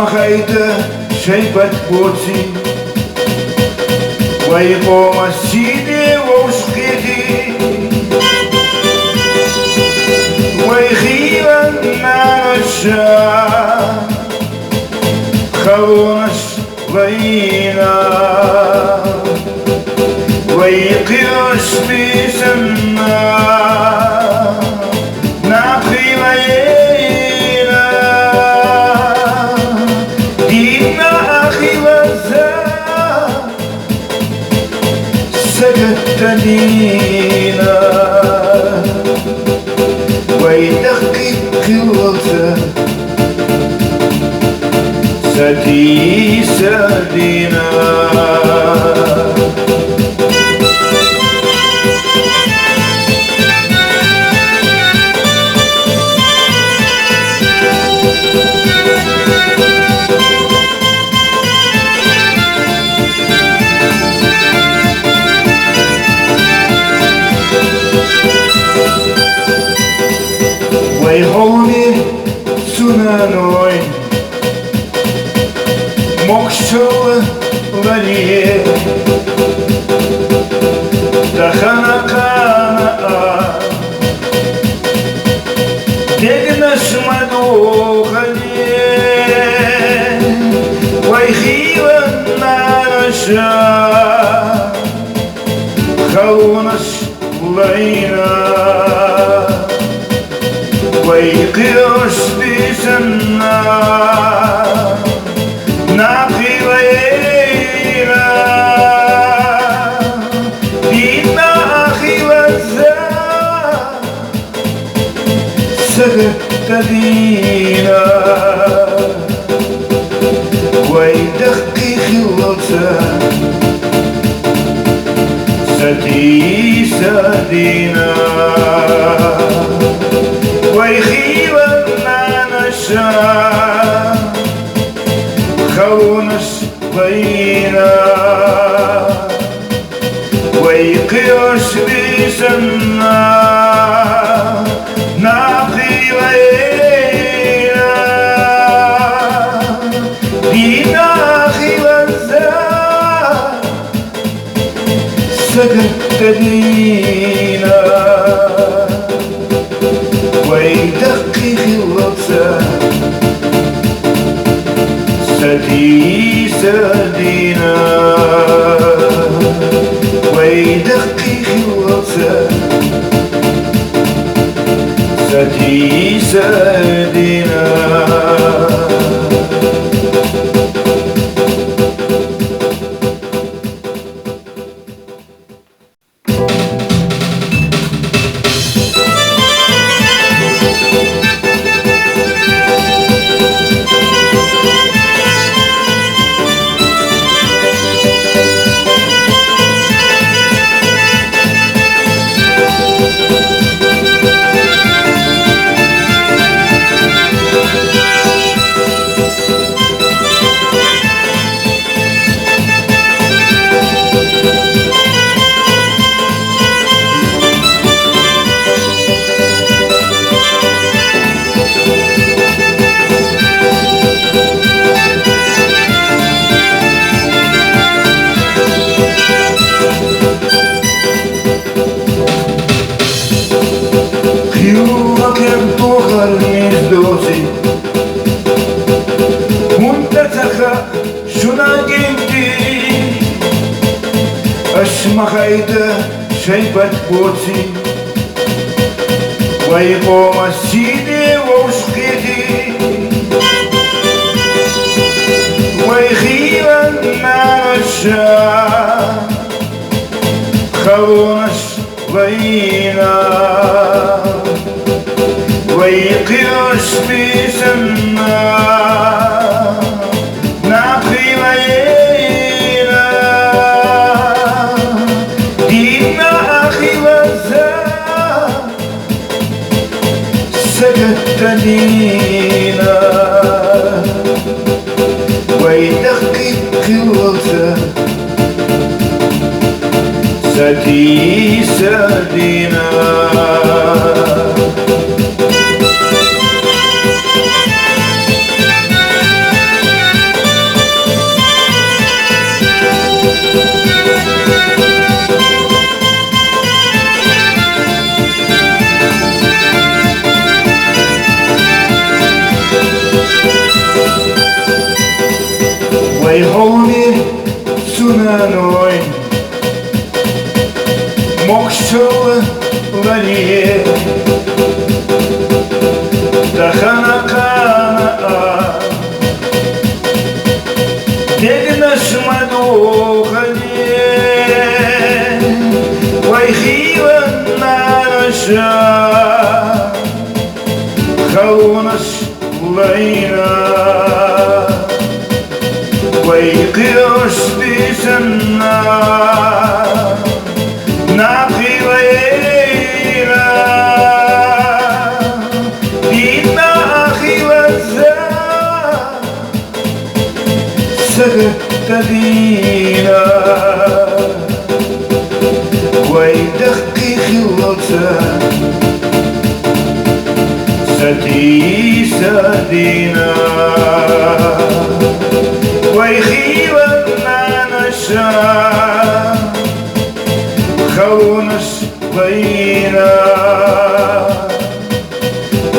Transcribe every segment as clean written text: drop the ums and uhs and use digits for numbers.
أشمخيت شيبة بوتي ويقوم السيدي ووشقيتي ويخيل النار الشام خلونش لينا ويقيش بسنا ناقي لينا دينا أخي وزا سجدت لينا ويدقي قلوته سدي سدينا ويهوني سنانوي مكشول غنيه دخنقانا دقنش مدوخنيه ويخيل النار الشام خونش لينا ويقيش بسنا ناقي لينا دينا أخي وزا سجدت دينا ويدقي خلوته سدي سدينا ويخيل النار الشام خونش لينا ويقيش بسنا ناقي لينا دينا أخي وزا سجدت دينا ويدقي خلوته سدي سدينا ويدقي خلوته سدي سدينا أشمخيت شيبة بوتي ويقوم السيدي ووشقيتي ويخيل النار الشام خلونش لينا ويقيش بسنا ناقي لينا دينا أخي وزا سجدت لينا ويدقي قلوته سدي سدينا ويحوني سنانوي مكشوة غنية دخنا كانا دقنش مدوخني ويخيونا نشا خونش لينا ويقيش بسنا ناقي لينا دينا أخي وزا سقط دينا ويدقي خلطا ستي سدينا ويخيونا نشا خونش لينا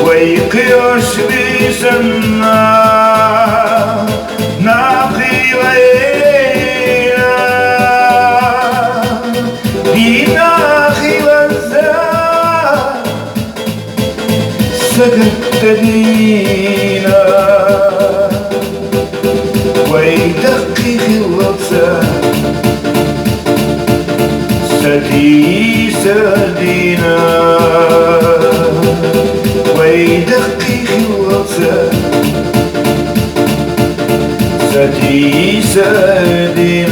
ويقيش بسنا ناقي لينا دينا أخي وزا سقط دينا ويدقي خلطا ستي سدينا ويدقي خلطا ستي سدينا